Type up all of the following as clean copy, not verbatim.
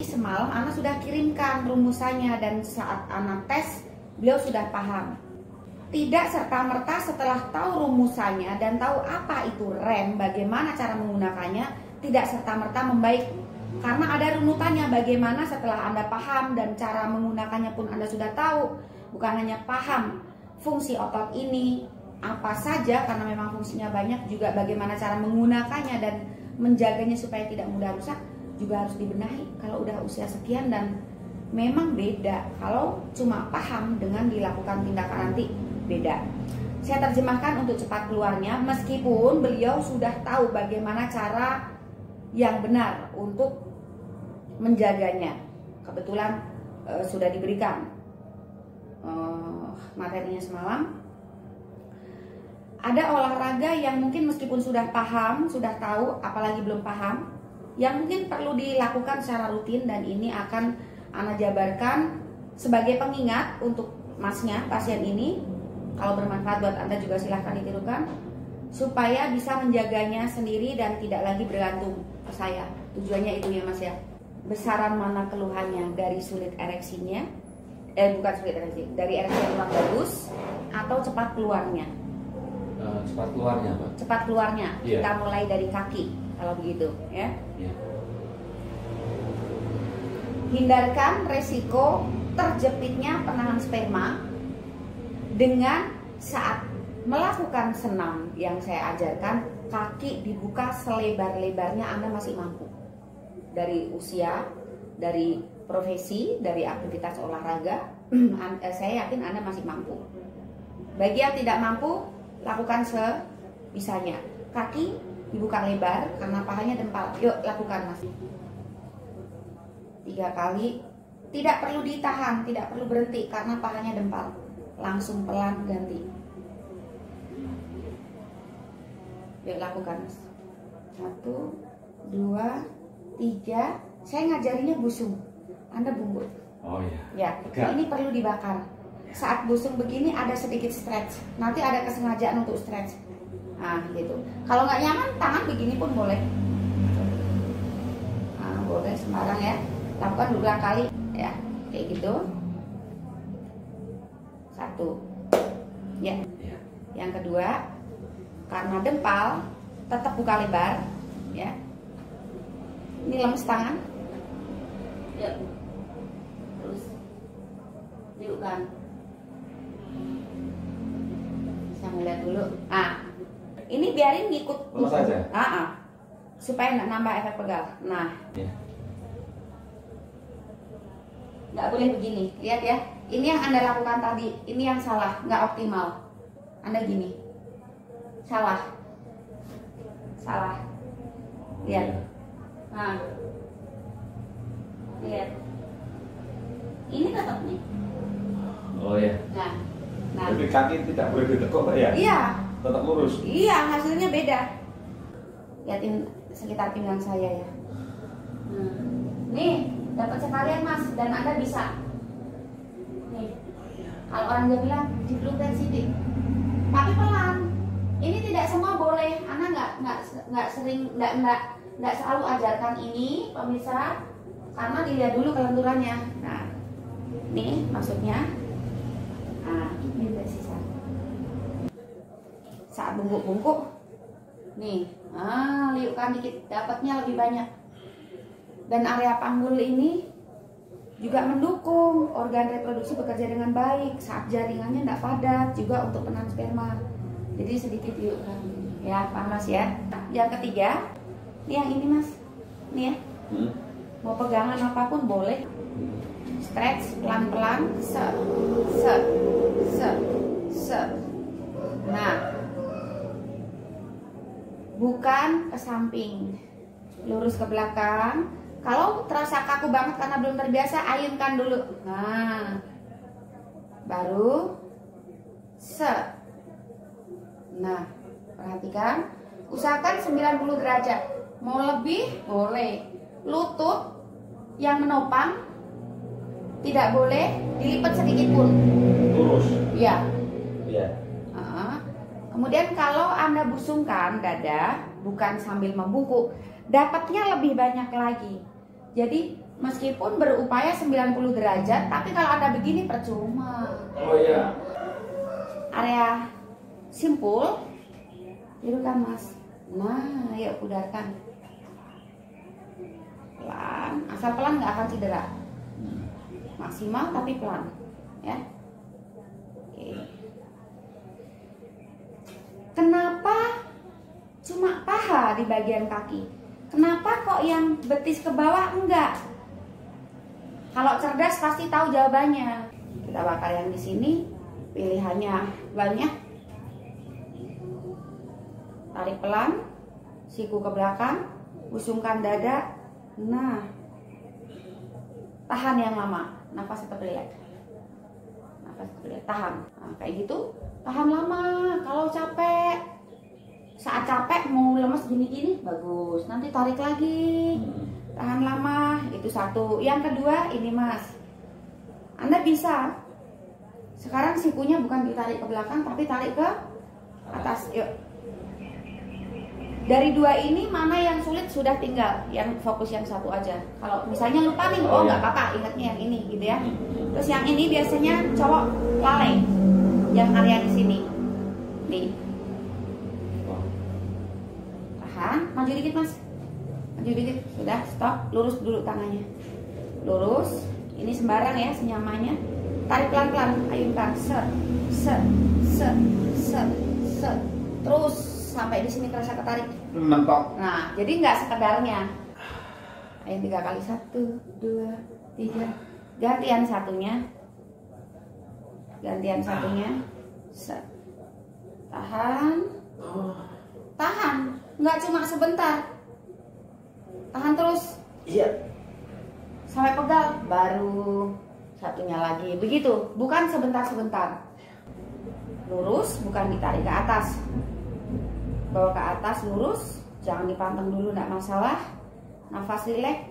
Semalam Ana sudah kirimkan rumusannya dan saat Ana tes beliau sudah paham. Tidak serta-merta setelah tahu rumusannya dan tahu apa itu rem, bagaimana cara menggunakannya, tidak serta-merta membaik. Karena ada runutannya bagaimana setelah Anda paham dan cara menggunakannya pun Anda sudah tahu. Bukan hanya paham fungsi otot ini apa saja karena memang fungsinya banyak, juga bagaimana cara menggunakannya dan menjaganya supaya tidak mudah rusak juga harus dibenahi kalau udah usia sekian. Dan memang beda kalau cuma paham dengan dilakukan tindakan nanti, beda. Saya terjemahkan untuk cepat keluarnya meskipun beliau sudah tahu bagaimana cara yang benar untuk menjaganya. Kebetulan sudah diberikan materinya semalam. Ada olahraga yang mungkin meskipun sudah paham, sudah tahu, apalagi belum paham, yang mungkin perlu dilakukan secara rutin, dan ini akan Ana jabarkan sebagai pengingat untuk masnya, pasien ini. Kalau bermanfaat buat Anda juga silahkan ditirukan supaya bisa menjaganya sendiri dan tidak lagi bergantung ke saya. Tujuannya itu ya Mas ya. Besaran mana keluhannya, dari sulit ereksinya, bukan sulit ereksi, dari ereksi yang kurang bagus atau cepat keluarnya. Cepat keluarnya, Pak. Cepat keluarnya. Yeah. Kita mulai dari kaki kalau begitu ya. Yeah. Hindarkan resiko terjepitnya penahan sperma dengan saat melakukan senam yang saya ajarkan, kaki dibuka selebar-lebarnya Anda masih mampu. Dari usia, dari profesi, dari aktivitas olahraga, saya yakin Anda masih mampu. Bagi yang tidak mampu, lakukan sebisanya. Kaki dibuka lebar karena pahanya dempal. Yuk lakukan Mas. 3 kali. Tidak perlu ditahan, tidak perlu berhenti karena pahanya dempal. Langsung pelan ganti. Yuk lakukan Mas. 1, 2, 3. Saya ngajarinya busung, Anda bungkuk. Oh iya. Ya, ini perlu dibakar. Saat busung begini ada sedikit stretch. Nanti ada kesengajaan untuk stretch. Nah, gitu. Kalau nggak nyaman, tangan begini pun boleh. Nah, boleh sembarang ya. Lakukan 2 kali, ya, kayak gitu. 1. Ya. Yang kedua, karena dempal, tetap buka lebar, ya. Ini lemes tangan. Yuk. Terus tiupkan. Bisa ngeliat dulu. Ini biarin ngikut. Lemes aja. Supaya nggak nambah efek pegal. Nah, nggak boleh begini. Lihat ya. Ini yang Anda lakukan tadi. Ini yang salah, nggak optimal. Anda gini. Salah. Salah. Lihat. Nah, lihat. Ini tetap nih. Oh ya. Nah. Jadi kaki tidak boleh ditekuk, Pak ya? Iya. Tetap lurus. Iya, hasilnya beda. Lihatin sekitar pinggang saya ya. Nih, dapat sekalian Mas, dan Anda bisa. Nih. Kalau orang dia bilang dipeluk sensitif, tapi pelan. Ini tidak semua boleh. Anda nggak sering, nggak selalu ajarkan ini, pemirsa, karena dilihat dulu kelenturannya. Nah, ini maksudnya. Nah, ini udah sisa. Saat bungkuk-bungkuk, nih, liupkan dikit, dapatnya lebih banyak. Dan area panggul ini juga mendukung organ reproduksi bekerja dengan baik. Saat jaringannya tidak padat, juga untuk penahan sperma. Jadi sedikit liupkan, ya, panas ya. Yang ketiga, ini yang ini Mas, nih ya. Mau pegangan apapun boleh. Stretch pelan-pelan, se. Nah, bukan ke samping, lurus ke belakang. Kalau terasa kaku banget karena belum terbiasa, ayunkan dulu. Nah, baru se. Nah, perhatikan, usahakan 90 derajat. Mau lebih boleh. Lutut yang menopang tidak boleh dilipat sedikit pun. Lurus. Iya. Iya. Kemudian kalau Anda busungkan dada, bukan sambil membungkuk, dapatnya lebih banyak lagi. Jadi Meskipun berupaya 90 derajat, tapi kalau Anda begini percuma. Oh iya. Area simpul, tirukan Mas. Nah, yuk pudarkan. Pelan, asal pelan nggak akan cedera. Maksimal tapi pelan, ya. Oke. Kenapa cuma paha di bagian kaki? Kenapa kok yang betis ke bawah enggak? Kalau cerdas pasti tahu jawabannya. Kita bakar yang di sini, pilihannya banyak. Tarik pelan, siku ke belakang, busungkan dada. Nah, tahan yang lama, nafas tetap lihat. Nafas tetap lihat, tahan. Nah, kayak gitu, tahan lama. Kalau capek, saat capek mau lemes gini-gini, bagus. Nanti tarik lagi. Tahan lama, itu satu. Yang kedua, ini Mas, Anda bisa sekarang sikunya bukan ditarik ke belakang, tapi tarik ke atas. Yuk. Dari dua ini mana yang sulit sudah tinggal, yang fokus yang satu aja. Kalau misalnya lupa nih, oh nggak apa-apa, ingatnya yang ini gitu ya. Terus yang ini biasanya cowok lalai, yang area di sini. Nih. Tahan, maju dikit Mas. Maju dikit, sudah stop, lurus dulu tangannya. Lurus, ini sembarang ya senyamannya. Tarik pelan-pelan, ayunkan, set, set, set, set, set. Terus sampai di sini terasa ketarik. Mentok. Nah, jadi nggak sekedarnya. Ayo 3 kali, 1, 2, 3. Gantian satunya. Gantian satunya. Set. Tahan. Tahan, nggak cuma sebentar. Tahan terus. Iya. Sampai pegal, baru satunya lagi. Begitu, bukan sebentar-sebentar. Lurus, bukan ditarik ke atas. Bawa ke atas, lurus. Jangan dipanteng dulu, enggak masalah. Nafas rileks.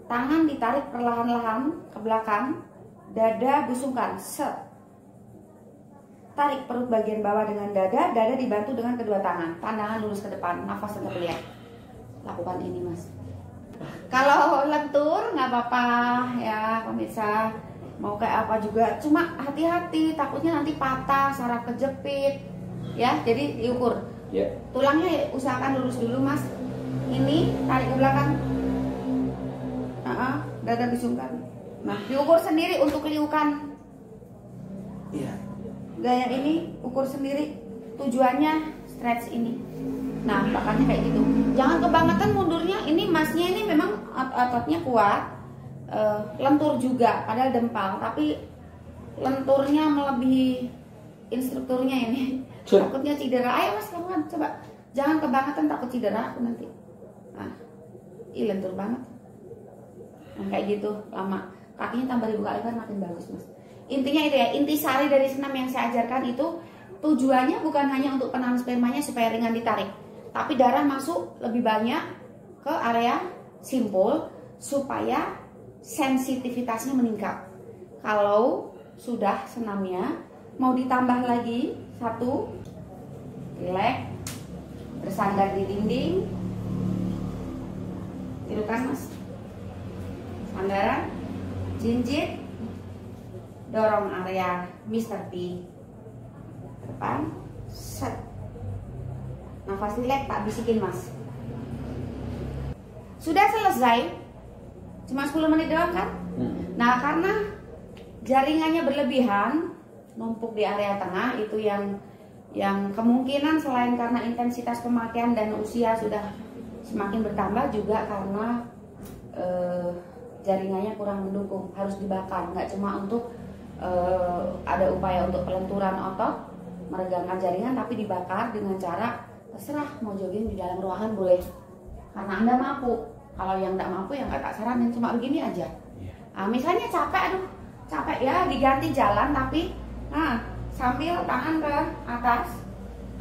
Tangan ditarik perlahan-lahan ke belakang. Dada busungkan, set. Tarik perut bagian bawah dengan dada. Dada dibantu dengan kedua tangan. Pandangan lurus ke depan, nafas tetap lihat. Lakukan ini Mas. Kalau lentur nggak apa-apa ya pemirsa, mau kayak apa juga, cuma hati-hati takutnya nanti patah, saraf kejepit ya, jadi diukur. Tulangnya usahakan lurus dulu Mas. Ini tarik ke belakang, dada disungkan. Nah, diukur sendiri untuk liukan. Gaya ini ukur sendiri, tujuannya stretch ini. Nah, makanya kayak gitu. Jangan kebangetan mundurnya. Ini Masnya ini memang ototnya kuat, lentur juga, padahal dempal, tapi lenturnya melebihi instrukturnya ini. Takutnya cedera. Ayo Mas, kamu kan coba. Jangan kebangetan, takut cedera aku nanti. Nah, lentur banget. Nah, kayak gitu lama. Kakinya tambah dibuka lebar makin bagus Mas. Intinya itu ya, inti sari dari senam yang saya ajarkan itu tujuannya bukan hanya untuk penahan spermanya supaya ringan ditarik, tapi darah masuk lebih banyak ke area simpul supaya sensitivitasnya meningkat. Kalau sudah senamnya mau ditambah lagi satu, rileks, bersandar di dinding, tirukan Mas, sandaran, jinjit, dorong area Mr. P ke depan, set. Nafas rileks, tak bisikin Mas. Sudah selesai, cuma 10 menit doang kan? Nah, karena jaringannya berlebihan, numpuk di area tengah, itu yang kemungkinan selain karena intensitas pemakaian dan usia sudah semakin bertambah, juga karena jaringannya kurang mendukung, harus dibakar. Nggak cuma untuk ada upaya untuk pelenturan otot, meregangkan jaringan, tapi dibakar dengan cara terserah mau jogging di dalam ruangan boleh, karena Anda mampu. Kalau yang nggak mampu ya nggak tak saranin, cuma begini aja. Nah, misalnya capek, aduh capek ya, diganti jalan, tapi nah sambil tangan ke atas,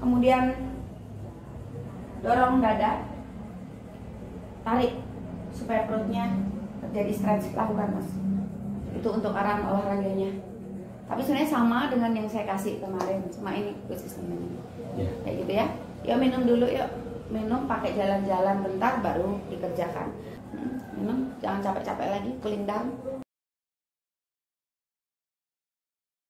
kemudian dorong dada, tarik supaya perutnya terjadi stretch, lakukan Mas. Itu untuk arahan olahraganya. Tapi sebenarnya sama dengan yang saya kasih kemarin, cuma ini khusus ini. Kayak gitu ya. Yuk minum dulu yuk. Minum pakai jalan-jalan bentar baru dikerjakan. Memang jangan capek-capek lagi cooling down.